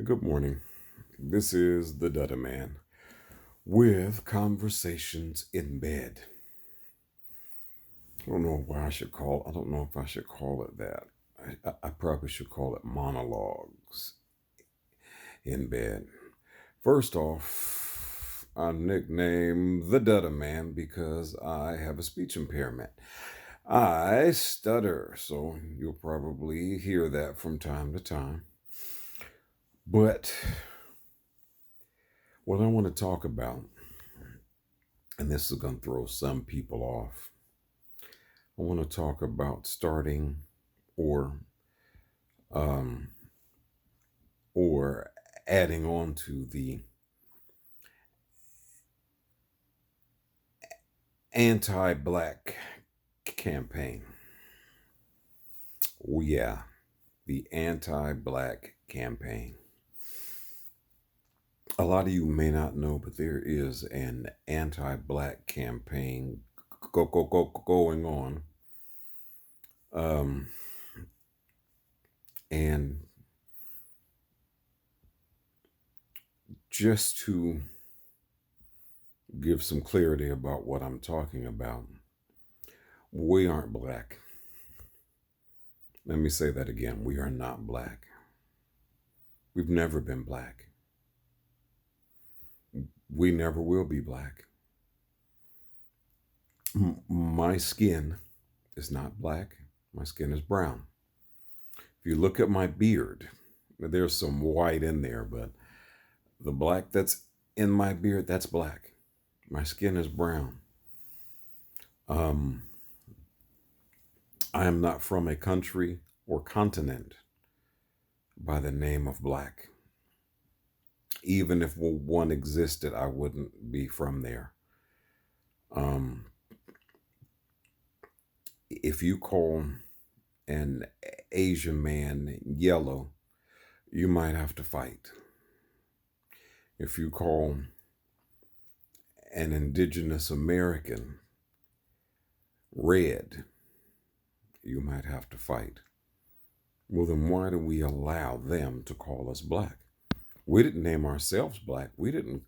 Good morning. This is the Dutta Man with Conversations in Bed. I don't know why I should call. I don't know if I should call it that. I probably should call it Monologs in Bed. First off, I'm nicknamed the Dutta Man because I have a speech impairment. I stutter, so you'll probably hear that from time to time. But what I want to talk about, and this is going to throw some people off, I want to talk about starting or um, or adding on to the anti-black campaign. Oh yeah, the anti-black campaign. A lot of you may not know, but there is an anti-black campaign going on, um, and just to give some clarity about what I'm talking about, we aren't black. Let me say that again. We are not black. We've never been black. We never will be black. My skin is not black. My skin is brown. If you look at my beard, there's some white in there, but the black that's in my beard, that's black. My skin is brown. Um, I am not from a country or continent by the name of black. Even if one existed, I wouldn't be from there. Um, if you call an Asian man yellow, you might have to fight. If you call an indigenous American red, you might have to fight. Well, then why do we allow them to call us black? We didn't name ourselves black. We didn't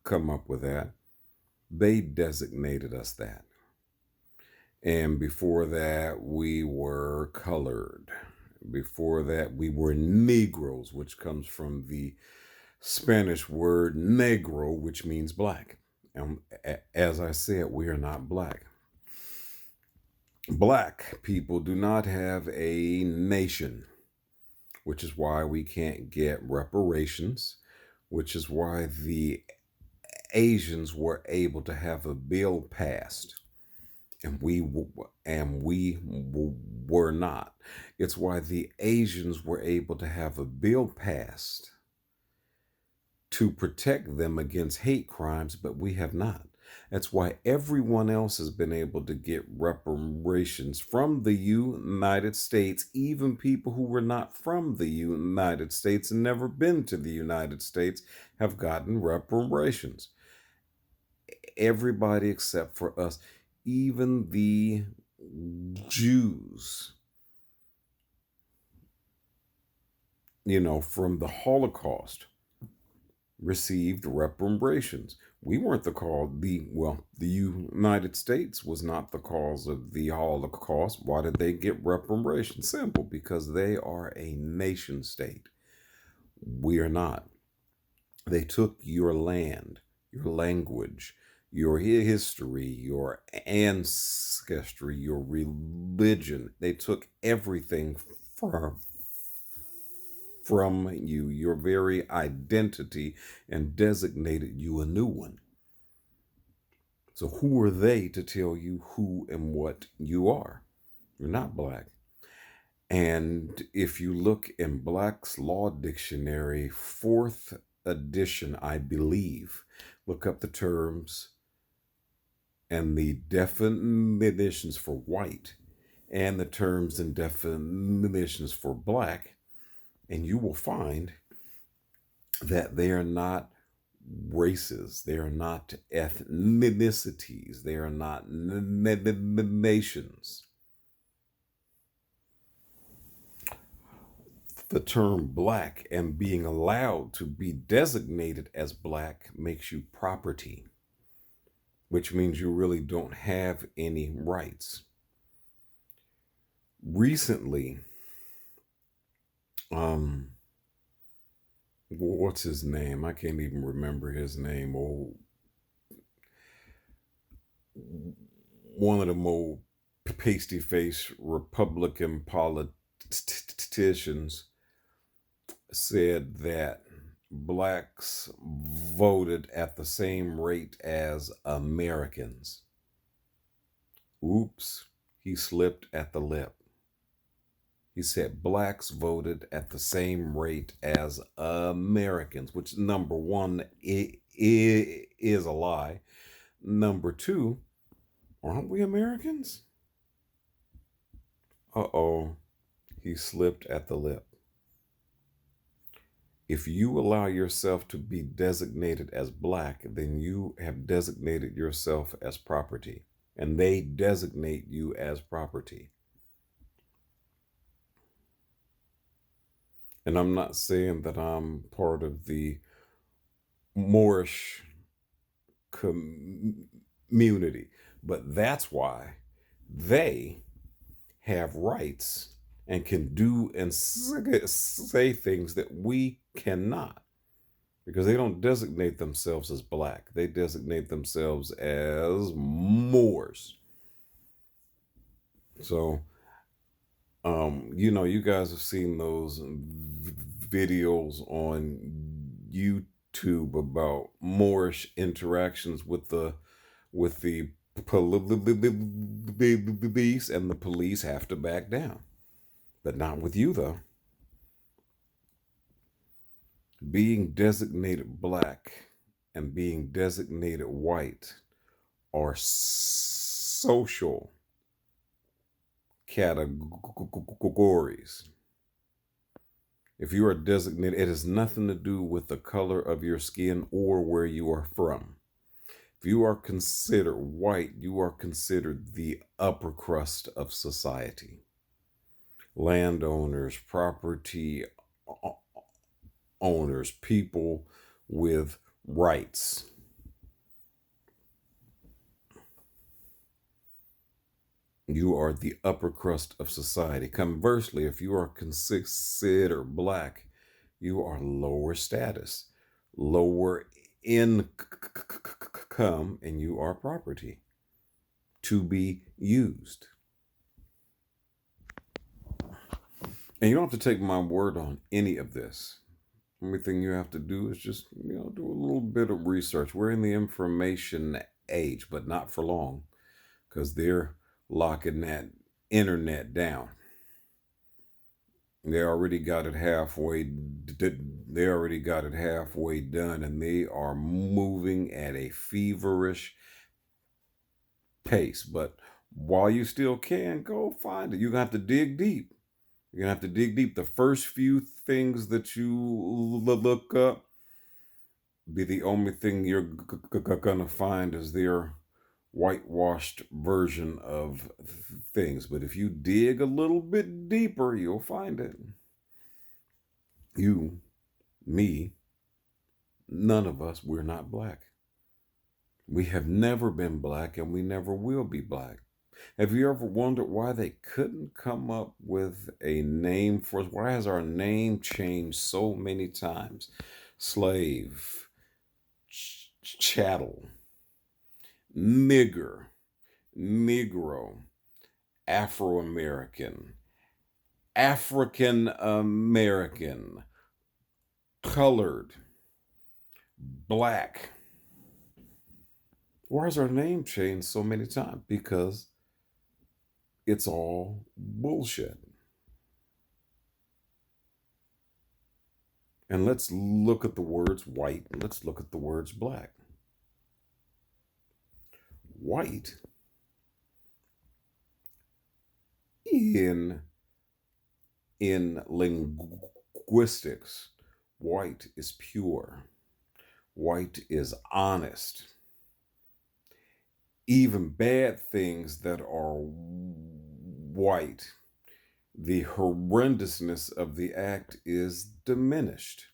come up with that. They designated us that. And before that, we were colored. Before that, we were Negroes, which comes from the Spanish word negro, which means black. And as I said, we are not black. Black people do not have a nation, which is why we can't get reparations, which is why the Asians were able to have a bill passed and we were not. It's why the Asians were able to have a bill passed to protect them against hate crimes, but we have not. That's why everyone else has been able to get reparations from the United States, even people who were not from the United States and never been to the United States have gotten reparations. Everybody except for us, even the Jews, from the Holocaust received reparations. We weren't the cause. The United States was not the cause of the Holocaust. Why did they get reparations? Simple, because they are a nation state. We are not. They took your land, your language, your history, your ancestry, your religion. They took everything from you, your very identity, and designated you a new one. So who are they to tell you who and what you are? You're not black. And if you look in Black's Law Dictionary, fourth edition, I believe, look up the terms and the definitions for white and the terms and definitions for black, and you will find that they are not races, they are not ethnicities, they are not nations. The term black and being allowed to be designated as black makes you property, which means you really don't have any rights. Recently, um, what's his name? I can't even remember his name. Oh, one of the more pasty faced Republican politicians said that blacks voted at the same rate as Americans. Oops, he slipped at the lip. He said blacks voted at the same rate as Americans, which number one is a lie. Number two, aren't we Americans? Uh-oh, he slipped at the lip. If you allow yourself to be designated as black, then you have designated yourself as property, and they designate you as property. And I'm not saying that I'm part of the Moorish community, but that's why they have rights and can do and say things that we cannot, because they don't designate themselves as black. They designate themselves as Moors. So, you guys have seen those videos on YouTube about Moorish interactions with the police, and the police have to back down. But not with you, though. Being designated black and being designated white are social categories. If you are designated, it has nothing to do with the color of your skin or where you are from. If you are considered white, you are considered the upper crust of society. Landowners, property owners, people with rights. You are the upper crust of society. Conversely, if you are considered black, you are lower status, lower income, and you are property to be used. And you don't have to take my word on any of this. The only thing you have to do is just, do a little bit of research. We're in the information age, but not for long, because they're locking that internet down. They already got it halfway. They already got it halfway done, and they are moving at a feverish pace. But while you still can, go find it. You're gonna have to dig deep. You're gonna have to dig deep. The first few things that you look up be the only thing you're gonna find is their whitewashed version of things. But if you dig a little bit deeper, you'll find it. You, me, none of us, we're not black. We have never been black, and we never will be black. Have you ever wondered why they couldn't come up with a name for us? Why has our name changed so many times? Slave, chattel, nigger, Negro, Afro American, African American, colored, black. Why has our name changed so many times? Because it's all bullshit. And let's look at the words white. Let's look at the words black. White in linguistics, white is pure. White is honest. Even bad things that are white the horrendousness of the act is diminished.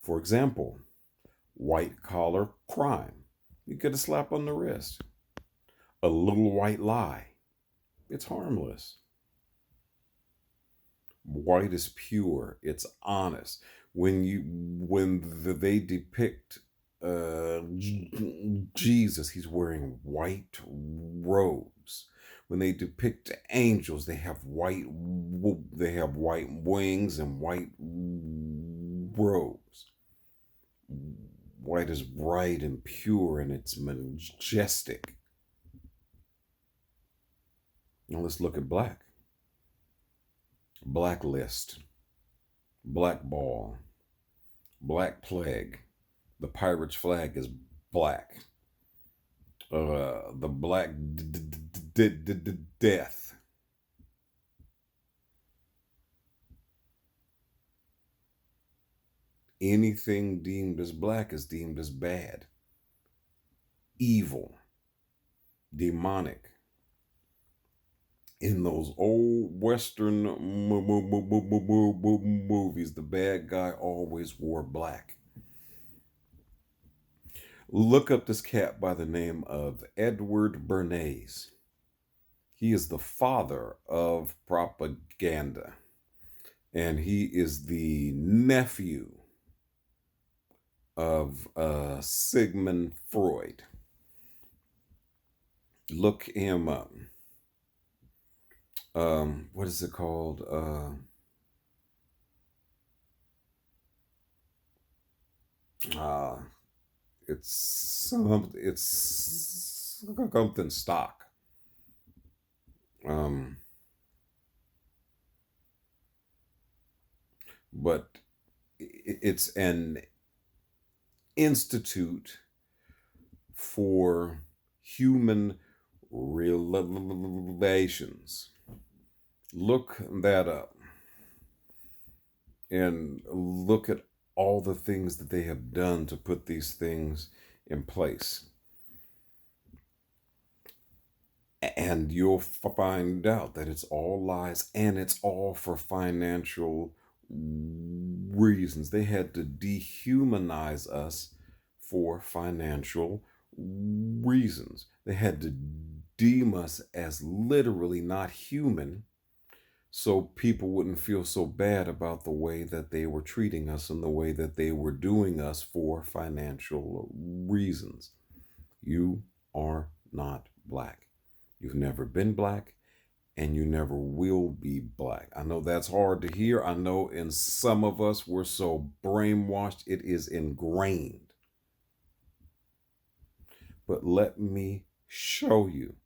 For example, white collar crime. You get a slap on the wrist. A little white lie. It's harmless. White is pure. It's honest. They depict Jesus, he's wearing white robes. When they depict angels, they have white wings and white robes. White is bright and pure and it's majestic. Now let's look at black. Blacklist, blackball, black plague. The pirate's flag is black. The black death. Anything deemed as black is deemed as bad, evil, demonic. In those old Western movies, the bad guy always wore black. Look up this cat by the name of Edward Bernays. He is the father of propaganda, and he is the nephew of Sigmund Freud. Look him up. What is it called? It's something stock. But it's an institute for human relations. Look that up and look at all the things that they have done to put these things in place. And you'll find out that it's all lies and it's all for financial reasons. They had to dehumanize us for financial reasons. They had to deem us as literally not human so people wouldn't feel so bad about the way that they were treating us and the way that they were doing us for financial reasons. You are not black. You've never been black and you never will be black. I know that's hard to hear. I know in some of us we're so brainwashed it is ingrained. But let me show you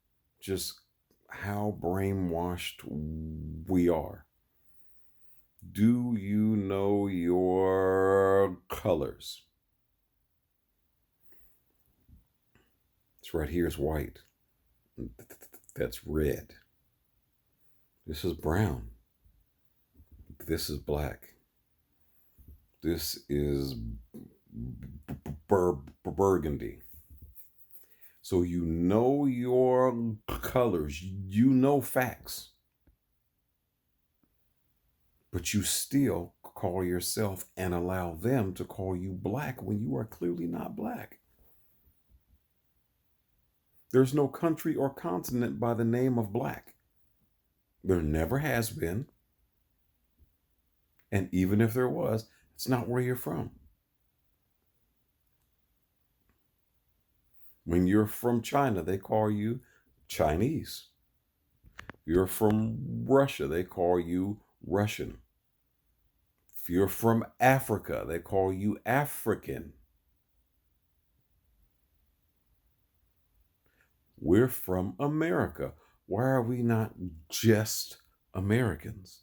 just how brainwashed we are. Do you know your colors? It's right here is white. That's red. This is brown. This is black. This is burgundy. So you know your colors, you know facts, but you still call yourself and allow them to call you black when you are clearly not black. There's no country or continent by the name of black. There never has been. And even if there was, it's not where you're from. When you're from China, they call you Chinese. You're from Russia, they call you Russian. If you're from Africa, they call you African. We're from America. Why are we not just Americans?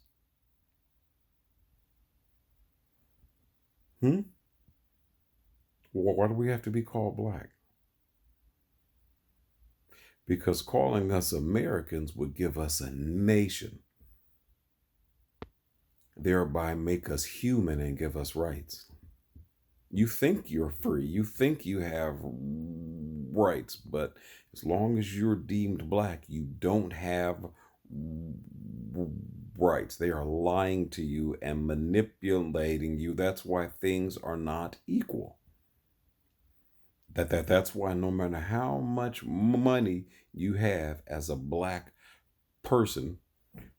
Why do we have to be called black? Because calling us Americans would give us a nation, thereby make us human and give us rights. You think you're free, you think you have rights, but as long as you're deemed black, you don't have rights. They are lying to you and manipulating you. That's why things are not equal. That's why no matter how much money you have as a black person,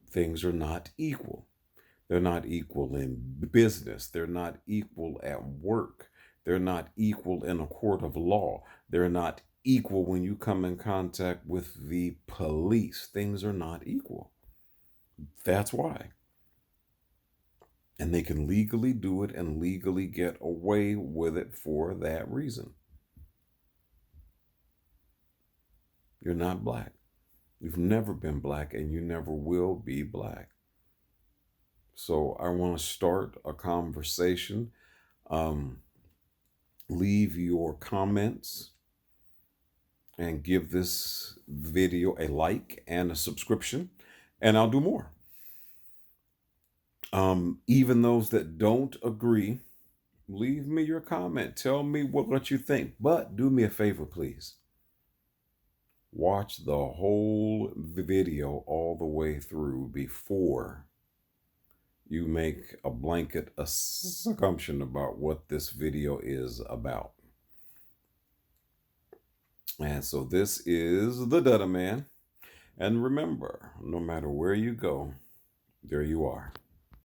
things are not equal. They're not equal in business. They're not equal at work. They're not equal in a court of law. They're not equal when you come in contact with the police. Things are not equal. That's why. And they can legally do it and legally get away with it for that reason. You're not black. You've never been black and you never will be black. So I want to start a conversation. Um, Leave your comments and give this video a like and a subscription, and I'll do more. Even those that don't agree, leave me your comment. Tell me what you think. But do me a favor, please. Watch the whole video all the way through before you make a blanket assumption about what this video is about. And so this is the Dutta Man. And remember, no matter where you go, there you are.